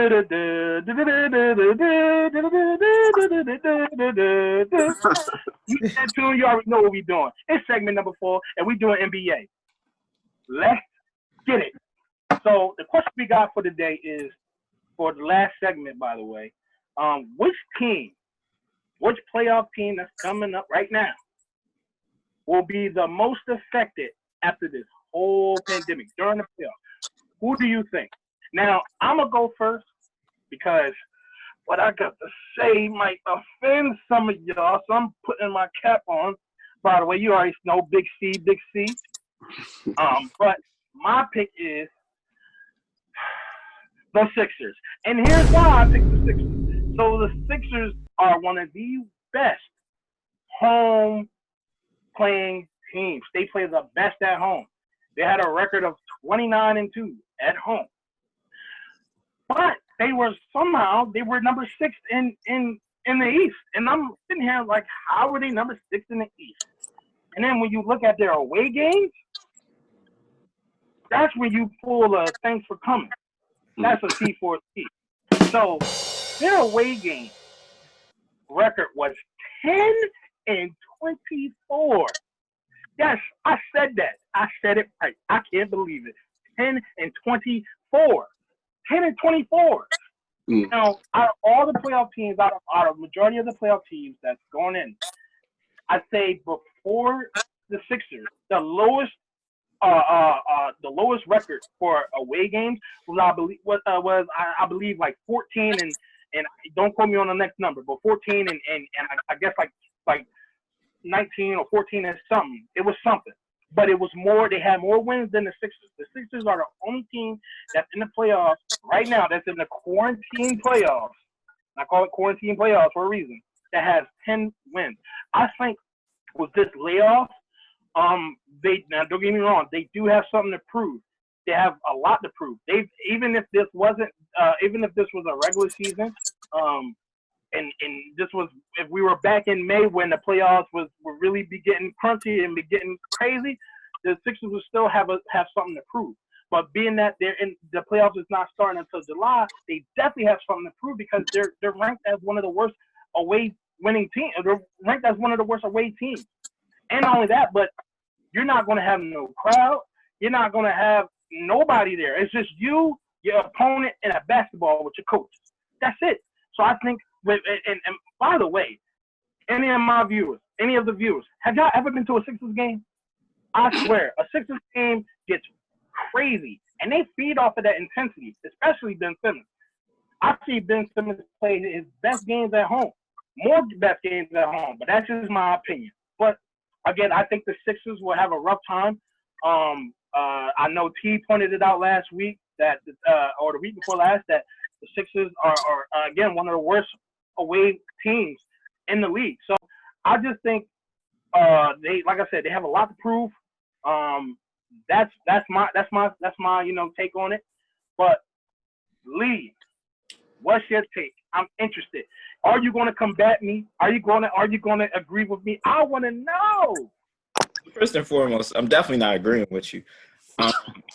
That tune, you already know what we're doing. It's segment number 4, and we're doing NBA. Let's get it. So the question we got for today is, for the last segment, by the way, which playoff team that's coming up right now will be the most affected after this whole pandemic during the playoffs? Who do you think? Now, I'm going to go first because what I got to say might offend some of y'all, so I'm putting my cap on. By the way, you already know Big C, Big C. But my pick is the Sixers. And here's why I picked the Sixers. So the Sixers are one of the best home playing teams. They play the best at home. They had a record of 29-2 at home. But they were number 6 in the East. And I'm sitting here like, how were they number 6 in the East? And then when you look at their away games, that's when you pull a thanks for coming. That's a T4C. So their away game record was 10-24. Yes, I said that. I said it right. I can't believe it. 10-24. 10-24. Now, out of all the playoff teams, out of majority of the playoff teams that's going in, I'd say before the Sixers, the lowest record for away games was I believe like 14 and don't quote me on the next number, but 14 and I guess like 19 or 14 and something. It was something. But it was more, they had more wins than the Sixers. The Sixers are the only team that's in the playoffs right now, that's in the quarantine playoffs. I call it quarantine playoffs for a reason, that has 10 wins. I think with this layoff, now don't get me wrong, they do have something to prove. They have a lot to prove. Even if this was a regular season, and this was, if we were back in May when the playoffs were really be getting crunchy and be getting crazy, the Sixers would still have something to prove. But being that they're in the playoffs is not starting until July, they definitely have something to prove because they're ranked as one of the worst away winning teams. They're ranked as one of the worst away teams. And not only that, but you're not going to have no crowd. You're not going to have nobody there. It's just you, your opponent, and a basketball with your coach. That's it. So I think, and by the way, any of the viewers, have y'all ever been to a Sixers game? I swear, a Sixers game gets crazy, and they feed off of that intensity, especially Ben Simmons. I see Ben Simmons play his best games at home, more best games at home, but that's just my opinion. But again, I think the Sixers will have a rough time. I know T pointed it out last week or the week before last, that the Sixers are again one of the worst away teams in the league. So I just think like I said, they have a lot to prove. That's my take on it. But Lee, what's your take? I'm interested. Are you going to combat me? Are you going to agree with me? I want to know. First and foremost, I'm definitely not agreeing with you.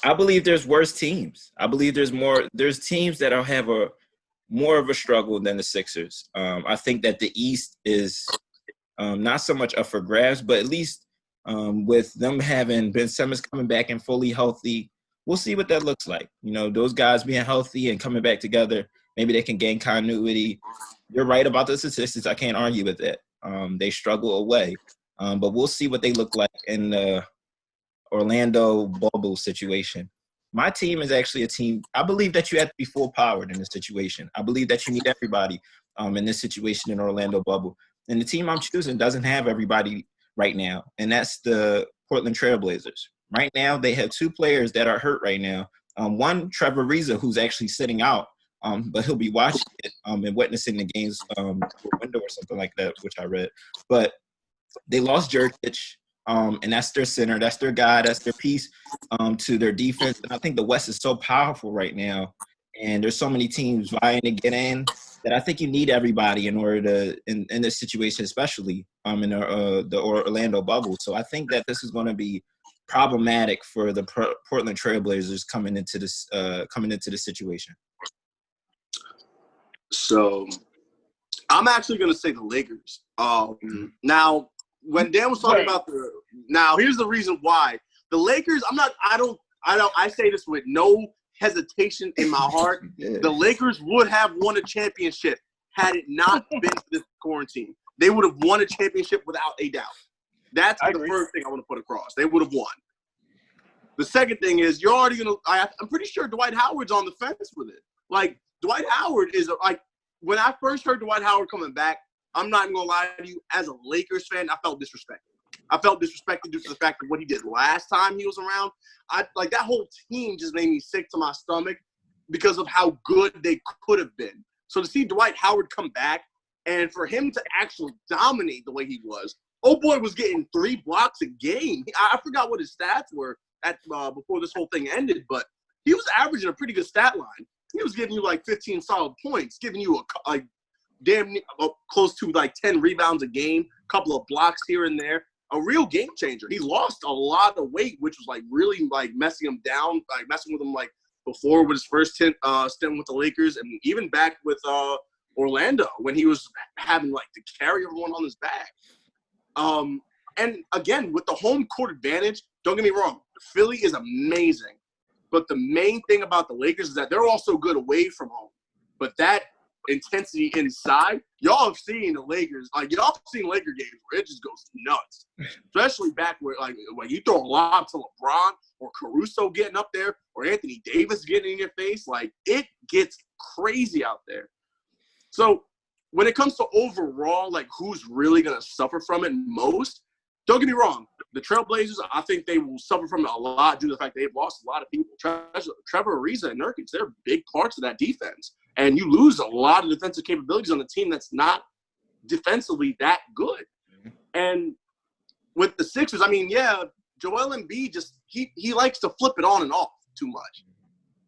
I believe there's worse teams. I believe there's teams that have more of a struggle than the Sixers. I think that the East is not so much up for grabs, but at least with them having Ben Simmons coming back and fully healthy, we'll see what that looks like. You know, those guys being healthy and coming back together, maybe they can gain continuity. You're right about the statistics. I can't argue with that. They struggle away. But we'll see what they look like in the Orlando bubble situation. My team is actually a team. I believe that you have to be full powered in this situation. I believe that you need everybody in this situation in Orlando bubble. And the team I'm choosing doesn't have everybody right now, and that's the Portland Trail Blazers. Right now, they have 2 players that are hurt right now. One, Trevor Ariza, who's actually sitting out, but he'll be watching it and witnessing the games through a window or something like that, which I read. But they lost Jurkic, and that's their center. That's their guy. That's their piece to their defense. And I think the West is so powerful right now, and there's so many teams vying to get in that I think you need everybody in order to, in this situation, especially in the Orlando bubble. So I think that this is going to be problematic for the Portland Trail Blazers coming into this situation. So I'm actually going to say the Lakers. Now, when Dan was talking about here's the reason why. The Lakers, I say this with no hesitation in my heart. The Lakers would have won a championship had it not been for this quarantine. They would have won a championship without a doubt. That's the first thing I want to put across. They would have won. The second thing is you're already going to – I'm pretty sure Dwight Howard's on the fence with it. Like, Dwight Howard is like – when I first heard Dwight Howard coming back, I'm not going to lie to you, as a Lakers fan, I felt disrespected. I felt disrespected due to the fact of what he did last time he was around. That whole team just made me sick to my stomach because of how good they could have been. So to see Dwight Howard come back and for him to actually dominate the way he was, oh boy was getting 3 blocks a game. I forgot what his stats were before this whole thing ended, but he was averaging a pretty good stat line. He was giving you like 15 solid points, giving you close to like 10 rebounds a game, a couple of blocks here and there. A real game changer. He lost a lot of weight, which was like really like messing him down, like messing with him like before with his first stint with the Lakers, and even back with Orlando when he was having like to carry everyone on his back. And again, with the home court advantage, don't get me wrong, Philly is amazing. But the main thing about the Lakers is that they're also good away from home. But that intensity inside, y'all have seen the Lakers. Like, y'all have seen Laker games where it just goes nuts. Especially back where, like, when you throw a lob to LeBron or Caruso getting up there or Anthony Davis getting in your face. Like, it gets crazy out there. So when it comes to overall, like, who's really going to suffer from it most, don't get me wrong. The Trailblazers, I think they will suffer from it a lot due to the fact they've lost a lot of people. Trevor Ariza and Nurkic, they're big parts of that defense. And you lose a lot of defensive capabilities on the team that's not defensively that good. And with the Sixers, I mean, yeah, Joel Embiid he likes to flip it on and off too much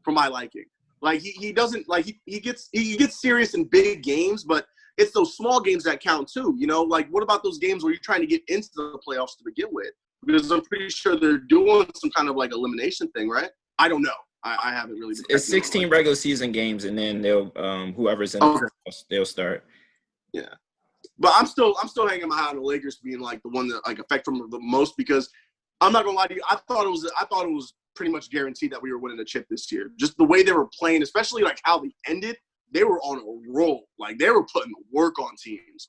for my liking. Like he doesn't like he gets serious in big games, but it's those small games that count too. You know, like what about those games where you're trying to get into the playoffs to begin with? Because I'm pretty sure they're doing some kind of like elimination thing, right? I don't know. I haven't really. It's 16 regular season games, and then they'll whoever's in the playoffs, they'll start. Yeah, but I'm still hanging my hat on the Lakers being like the one that like affect them the most because I'm not gonna lie to you. I thought it was pretty much guaranteed that we were winning a chip this year. Just the way they were playing, especially like how they ended. They were on a roll. Like, they were putting work on teams.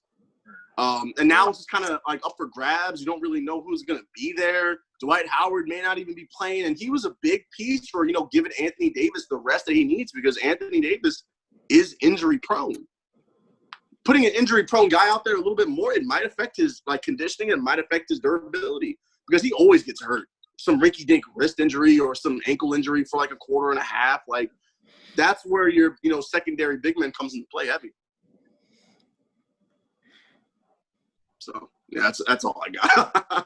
And now it's just kind of, like, up for grabs. You don't really know who's going to be there. Dwight Howard may not even be playing. And he was a big piece for, you know, giving Anthony Davis the rest that he needs because Anthony Davis is injury-prone. Putting an injury-prone guy out there a little bit more, it might affect his, like, conditioning and might affect his durability because he always gets hurt. Some rinky-dink wrist injury or some ankle injury for, like, a quarter and a half. Like, that's where your, you know, secondary big man comes into play heavy. So, yeah, that's all I got.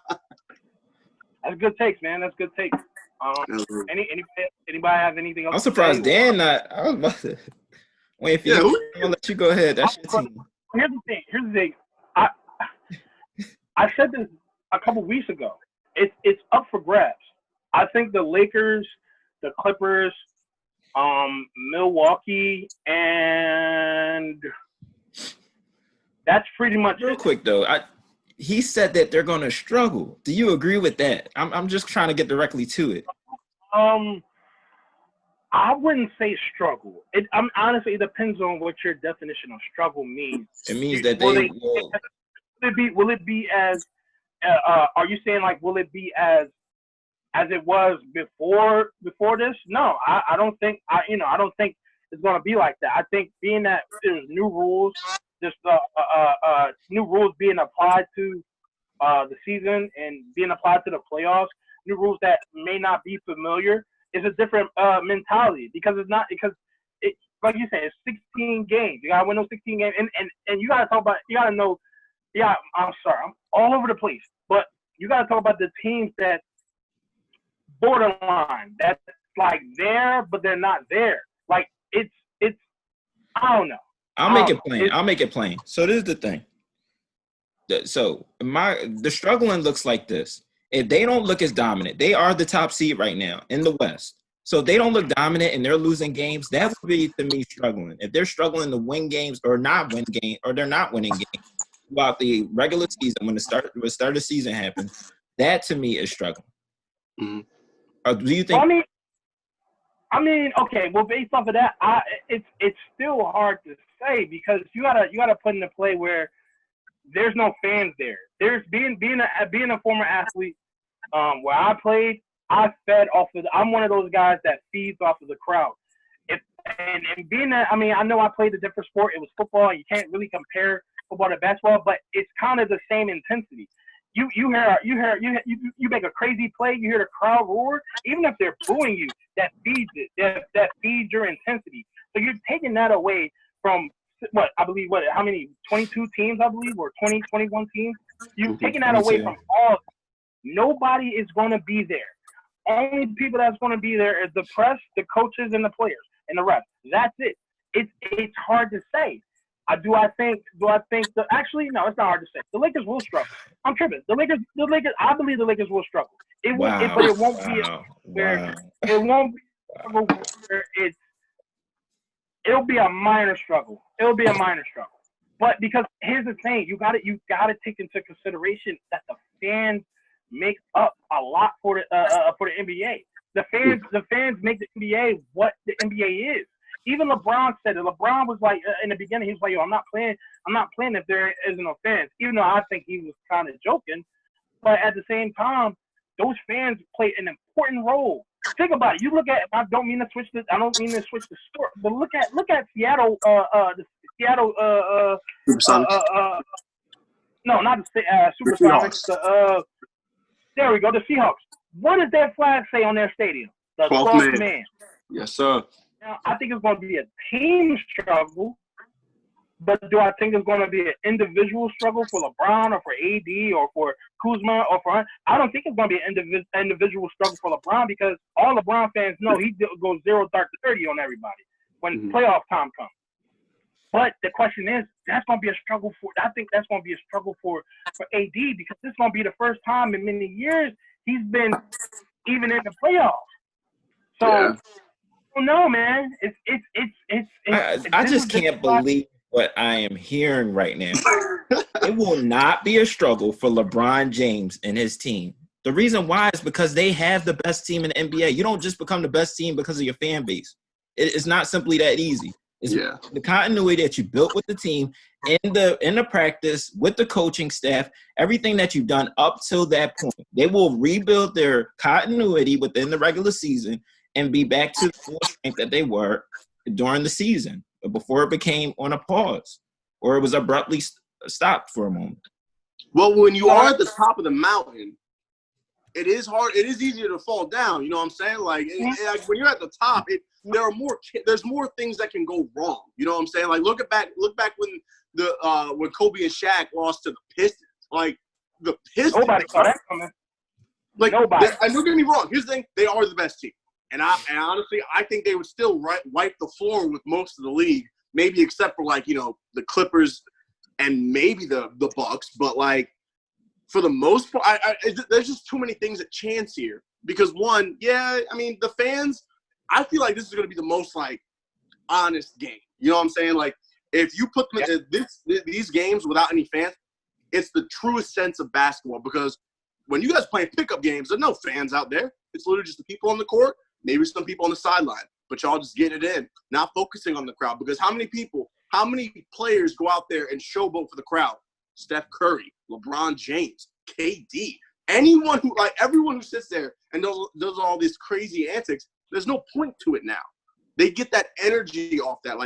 That's good takes, man. That's good takes. Anybody have anything else? I'm surprised Dan not. I was about to wait for you. I'll let you go ahead. That's your team. Here's the thing. I said this a couple weeks ago. It's up for grabs. I think the Lakers, the Clippers, Milwaukee, and that's pretty much real quick though. He said that they're going to struggle. Do you agree with that? I'm just trying to get directly to it. I wouldn't say struggle. Honestly, it depends on what your definition of struggle means. It means that they will. Will it be as? Are you saying like will it be as it was before this? No, I don't think I don't think it's gonna be like that. I think being that there's new rules, just new rules being applied to the season and being applied to the playoffs, new rules that may not be familiar, is a different mentality because it's not like you said, it's 16 games. You gotta win those 16 games, and you gotta talk about know. Yeah, I'm sorry, I'm all over the place, but you gotta talk about the teams that borderline, that's like there, but they're not there. Like it's I don't know. I'll make it plain. So this is the thing. So the struggling looks like this. If they don't look as dominant, they are the top seed right now in the West. So if they don't look dominant and they're losing games, that would be, to me, struggling. If they're struggling to win games or not win games, or they're not winning games throughout the regular season when the start of the season happens, that to me is struggling. Mm-hmm. Do you think? I mean, okay. Well, based off of that, it's still hard to say because you gotta put into play where there's no fans there. There's being a former athlete, where I played. I fed off of. I'm one of those guys that feeds off of the crowd. And being that, I mean, I know I played a different sport. It was football. You can't really compare football to basketball, but it's kind of the same intensity. You make a crazy play. You hear the crowd roar. Even if they're booing you, that feeds it. That feeds your intensity. So you're taking that away from how many 22 teams I believe, or 20, 21 teams. You're taking that away from all. Nobody is going to be there. Only people that's going to be there is the press, the coaches, and the players, and the refs. That's it. It's hard to say. Do I think actually, no, it's not hard to say. The Lakers will struggle. I'm tripping. The Lakers, I believe the Lakers will struggle. It won't be where it won't be where it'll be a minor struggle. It'll be a minor struggle. But because here's the thing, you gotta take into consideration that the fans make up a lot for the NBA. The fans make the NBA what the NBA is. Even LeBron said it. LeBron was like in the beginning, he was like, "Yo, I'm not playing if there isn't no fans." Even though I think he was kind of joking, but at the same time, those fans play an important role. Think about it. You look at. I don't mean to switch the sport, but look at Seattle. The Seattle. No, not the Supersonics. There we go. The Seahawks. What does their flag say on their stadium? The 12th man. Yes, sir. Now, I think it's going to be a team struggle, but do I think it's going to be an individual struggle for LeBron or for AD or for Kuzma or for – I don't think it's going to be an individual struggle for LeBron because all LeBron fans know he goes 0 dark to 30 on everybody when playoff time comes. But the question is, that's going to be a struggle for – I think that's going to be a struggle for AD because this is going to be the first time in many years he's been even in the playoffs. So – no, man. I just can't believe what I am hearing right now. It will not be a struggle for LeBron James and his team. The reason why is because they have the best team in the NBA. You don't just become the best team because of your fan base. It's not simply that easy. It's the continuity that you built with the team in the practice with the coaching staff, everything that you've done up till that point. They will rebuild their continuity within the regular season and be back to the full strength that they were during the season before it became on a pause or it was abruptly stopped for a moment. Well, when you are at the top of the mountain, it is hard. It is easier to fall down. You know what I'm saying? Like when you're at the top, there's more things that can go wrong. You know what I'm saying? Like look back when when Kobe and Shaq lost to the Pistons. Like the Pistons. Nobody saw that coming. Like nobody. And don't get me wrong. Here's the thing: they are the best team. And honestly, I think they would still wipe the floor with most of the league, maybe except for the Clippers and maybe the Bucks. But for the most part, there's just too many things at chance here. Because one, the fans. I feel like this is going to be the most honest game. You know what I'm saying? Like if you put these games without any fans, it's the truest sense of basketball. Because when you guys playing pickup games, there's no fans out there. It's literally just the people on the court. Maybe some people on the sideline, but y'all just getting it in, not focusing on the crowd. Because how many players go out there and showboat for the crowd? Steph Curry, LeBron James, KD, everyone who sits there and does all these crazy antics. There's no point to it now. They get that energy off that.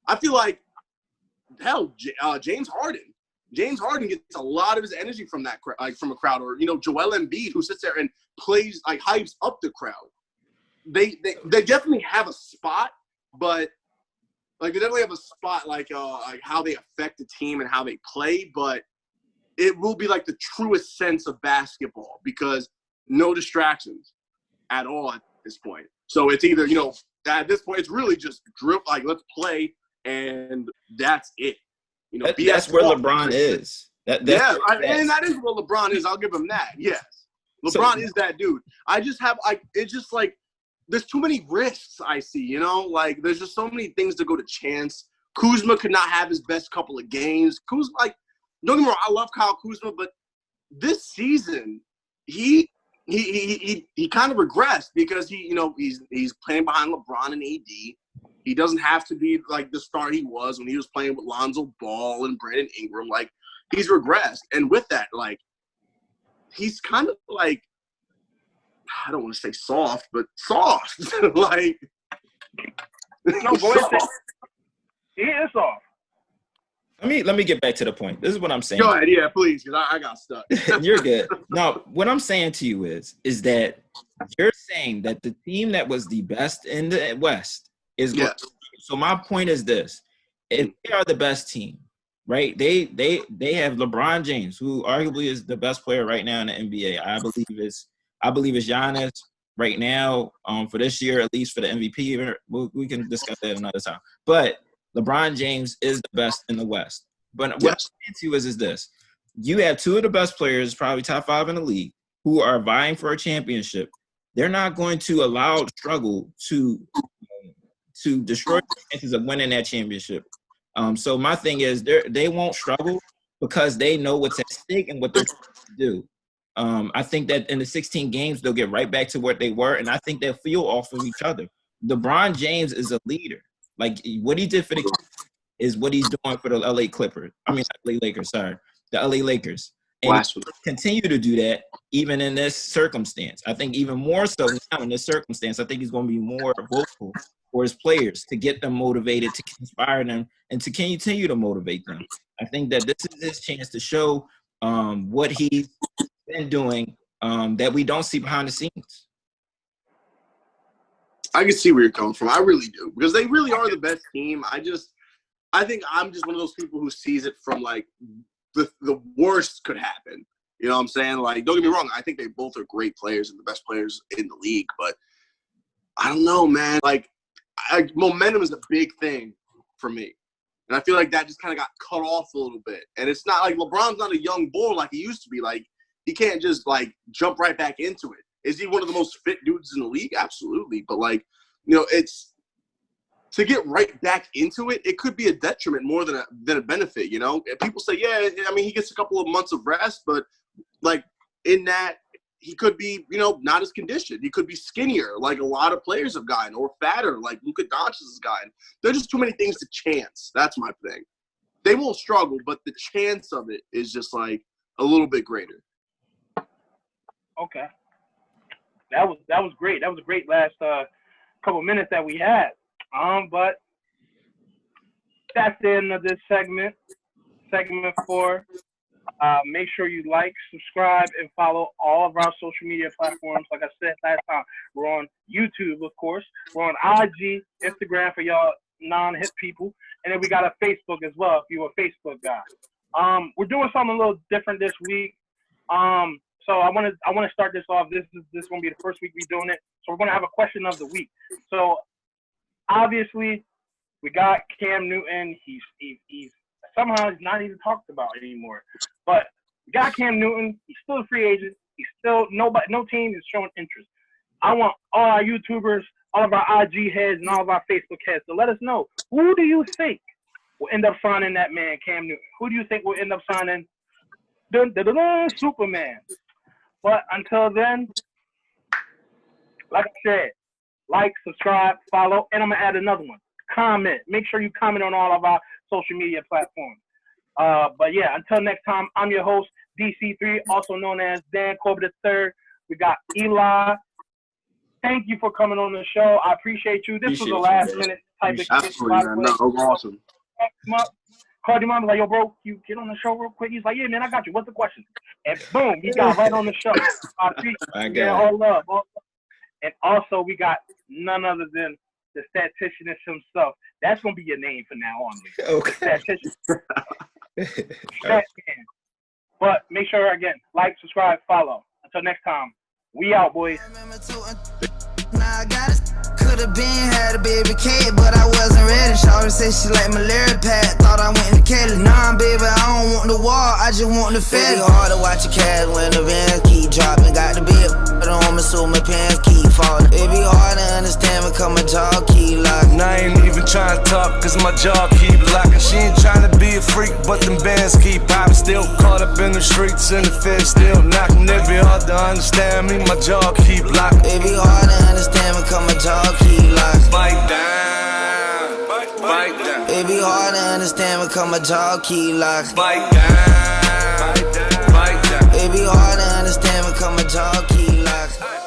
I feel like James Harden. James Harden gets a lot of his energy from that, from a crowd, or Joel Embiid, who sits there and plays, hypes up the crowd. They definitely have a spot, but they definitely have a spot, how they affect the team and how they play. But it will be the truest sense of basketball because no distractions at all at this point. So it's either at this point it's really just drip, let's play, and that's it. That's where LeBron is. And that is what LeBron is. I'll give him that. Yes. LeBron is that dude. It's just like there's too many risks I see, you know? Like there's just so many things to go to chance. Kuzma could not have his best couple of games. Kuzma, like, don't get me wrong, I love Kyle Kuzma, but this season he kind of regressed because he's playing behind LeBron and AD. He doesn't have to be like the star he was when he was playing with Lonzo Ball and Brandon Ingram. Like, he's regressed. And with that, like, he's kind of like, I don't want to say soft, but soft. Like, no, go ahead. He is soft. Let me get back to the point. This is what I'm saying. Go ahead, yeah, please, because I got stuck. You're good. No, what I'm saying to you is that you're saying that the team that was the best in the West is good. Yes. So my point is this: if they are the best team, right? They have LeBron James, who arguably is the best player right now in the NBA. I believe it's Giannis right now. For this year, at least for the MVP, we can discuss that another time. But LeBron James is the best in the West. But what I'm saying to you is this: you have two of the best players, probably top 5 in the league, who are vying for a championship. They're not going to allow struggle to destroy the chances of winning that championship. So my thing is, they won't struggle because they know what's at stake and what they're trying to do. I think that in the 16 games, they'll get right back to what they were, and I think they'll feel off of each other. LeBron James is a leader. Like, what he did for the Clippers is what he's doing for the LA Lakers, the LA Lakers. And he continue to do that even in this circumstance. I think even more so now in this circumstance, I think he's going to be more vocal for his players to get them motivated, to inspire them, and to continue to motivate them. I think that this is his chance to show what he's been doing that we don't see behind the scenes. I can see where you're coming from. I really do, because they really are the best team. I think I'm just one of those people who sees it from like the worst could happen. You know what I'm saying? Like, don't get me wrong. I think they both are great players and the best players in the league, but I don't know, man. Like, momentum is a big thing for me. And I feel like that just kind of got cut off a little bit. And it's not like LeBron's not a young bull like he used to be. Like, he can't just like jump right back into it. Is he one of the most fit dudes in the league? Absolutely. But, like, it's to get right back into it, it could be a detriment more than a benefit, And people say, yeah, I mean, he gets a couple of months of rest, but, like, in that, he could be, not as conditioned. He could be skinnier, like a lot of players have gotten, or fatter, like Luka Doncic has gotten. There's just too many things to chance. That's my thing. They won't struggle, but the chance of it is just, like, a little bit greater. Okay. That was great. That was a great last couple minutes that we had. But that's the end of this segment. Segment 4. Make sure you like, subscribe, and follow all of our social media platforms. Like I said last time, we're on YouTube, of course. We're on IG, Instagram for y'all non-hip people, and then we got a Facebook as well if you're a Facebook guy. We're doing something a little different this week. So I want to start this off. This is going to be the first week we're doing it. So we're going to have a question of the week. So obviously we got Cam Newton. He's somehow he's not even talked about anymore. But we got Cam Newton. He's still a free agent. He's still no team is showing interest. I want all our YouTubers, all of our IG heads, and all of our Facebook heads to let us know, who do you think will end up signing that man, Cam Newton? Who do you think will end up signing Superman? But until then, like I said, like, subscribe, follow, and I'm going to add another one. Comment. Make sure you comment on all of our social media platforms. But yeah, until next time, I'm your host, DC3, also known as Dan Corbett III. We got Eli. Thank you for coming on the show. I appreciate you. This was a last-minute type of absolutely, man. No, awesome. Called him up, like, yo, bro, you get on the show real quick. He's like, yeah, man, I got you. What's the question? And boom, he got right on the show. I appreciate it. All love. And also, we got none other than the statistician himself. That's going to be your name from now on. Okay. Statistician. Stat man. But make sure, again, like, subscribe, follow. Until next time, we out, boys. Could've been had a baby kid, but I wasn't ready. Shawty said she like malaria pad, thought I went to Kelly. Nah, baby, I don't want the wall, I just want the fed. It's hard to watch your cash when the rent keep dropping. Got to be water on me so my pants keep falling. It be hard to understand because my jaw keep locking. And I ain't even trying to talk cause my jaw keep locking. She ain't trying to be a freak but them bands keep popping. Still caught up in the streets and the feds still knocking. It be hard to understand me, my jaw keep locking. It be hard to understand because my jaw keep locking. Bite down, bite down. It be hard to understand because my jaw keep locking. Bite down, bite down. It be hard to understand because my jaw keep locking.